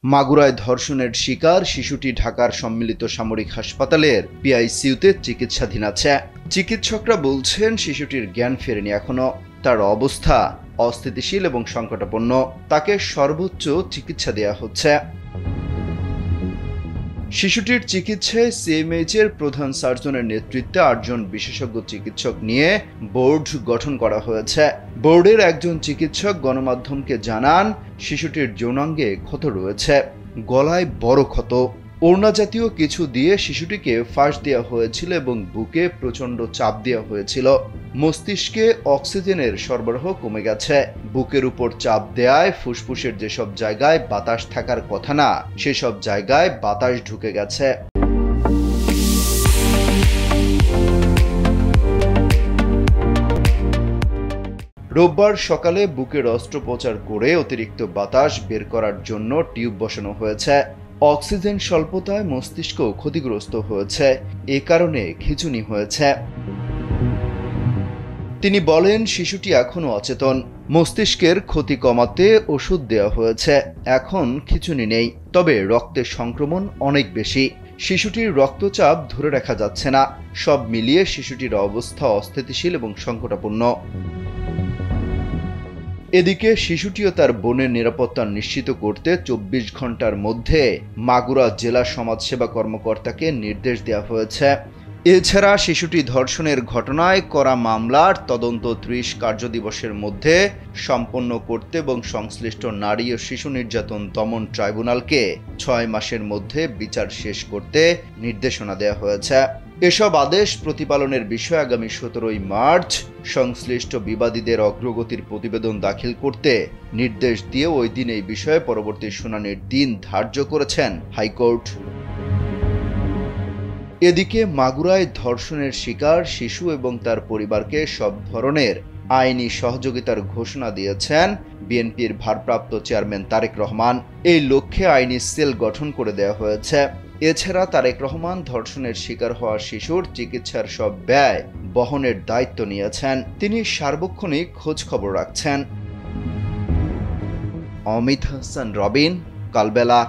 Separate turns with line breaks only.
মাগুরায় ধর্ষণের শিকার শিশুটি ঢাকার সম্মিলিত সামরিক হাসপাতালের পিআইসিইউতে চিকিৎসাধীন আছে। চিকিৎসকরা বলছেন শিশুটির জ্ঞান ফেরেনি এখনো, তার অবস্থা অস্থিতিশীল এবং সংকটাপন্ন। তাকে সর্বোচ্চ চিকিৎসা দেওয়া হচ্ছে। শিশুটির চিকিৎসায় সিএমএইচের প্রধান সার্জনের নেতৃত্বে ৮ জন বিশেষজ্ঞ চিকিৎসক নিয়ে বোর্ড গঠন করা হয়েছে। বোর্ডের একজন চিকিৎসক গণমাধ্যমকে জানান, শিশুটির যৌনাঙ্গে ক্ষত রয়েছে, গলায় বড় ক্ষত। ওড়না জাতীয় কিছু দিয়ে শিশুটিকে ফাঁস দেওয়া হয়েছিল এবং বুকে প্রচণ্ড চাপ দেওয়া হয়েছিল। মস্তিষ্কে অক্সিজেনের সরবরাহ কমে গেছে। বুকের উপর চাপ দেয়ায় ফুসফুসের যেসব জায়গায় বাতাস থাকার কথা না, সেসব জায়গায় বাতাস ঢুকে গেছে। রোববার সকালে বুকের অস্ত্রোপচার করে অতিরিক্ত বাতাস বের করার জন্য টিউব বসানো হয়েছে। অক্সিজেন স্বল্পতায় মস্তিষ্ক ক্ষতিগ্রস্ত হয়েছে, এ কারণে খিঁচুনি হয়েছে। তিনি বলেন, শিশুটি এখনো অচেতন। মস্তিষ্কের ক্ষতি কমাতে ওষুধ দেওয়া হয়েছে, এখন খিঁচুনি নেই, তবে রক্তের সংক্রমণ অনেক বেশি। শিশুটির রক্তচাপ ধরে রাখা যাচ্ছে না। সব মিলিয়ে শিশুটির অবস্থা অস্থিতিশীল এবং সংকটাপন্ন। এদিকে শিশুটি ও তার বোনের নিরাপত্তা নিশ্চিত করতে ২৪ ঘন্টার মধ্যে মাগুরা জেলা সমাজসেবা কর্মকর্তাকে নির্দেশ দেওয়া হয়েছে। এছাড়া শিশুটি ধর্ষণের ঘটনায় করা মামলার তদন্ত ৩০ কার্যদিবসের মধ্যে সম্পন্ন করতে এবং সংশ্লিষ্ট নারী ও শিশু নির্যাতন দমন ট্রাইব্যুনালকে ৬ মাসের মধ্যে বিচার শেষ করতে নির্দেশনা দেওয়া হয়েছে। এসব আদেশ প্রতিপালনের বিষয়ে আগামী ১৭ মার্চ সংশ্লিষ্ট বিবাদীদের অগ্রগতির প্রতিবেদন দাখিল করতে নির্দেশ দিয়ে ওই দিন এই বিষয়ে পরবর্তী শুনানির দিন ধার্য করেছেন হাইকোর্ট। এদিকে মাগুরায় ধর্ষণের শিকার শিশু এবং তার পরিবারকে সব ধরনের আইনি সহযোগিতার ঘোষণা দিয়েছেন বিএনপির ভারপ্রাপ্ত চেয়ারম্যান তারেক রহমান। এই লক্ষ্যে আইনি সেল গঠন করে দেওয়া হয়েছে। এছাড়া তারেক রহমান ধর্ষণের শিকার হওয়া শিশুর চিকিৎসার সব ব্যয় বহনের দায়িত্ব নিয়েছেন। তিনি সার্বক্ষণিক খোঁজ খবর রাখছেন। অমিত হাসান রবিন, কালবেলা।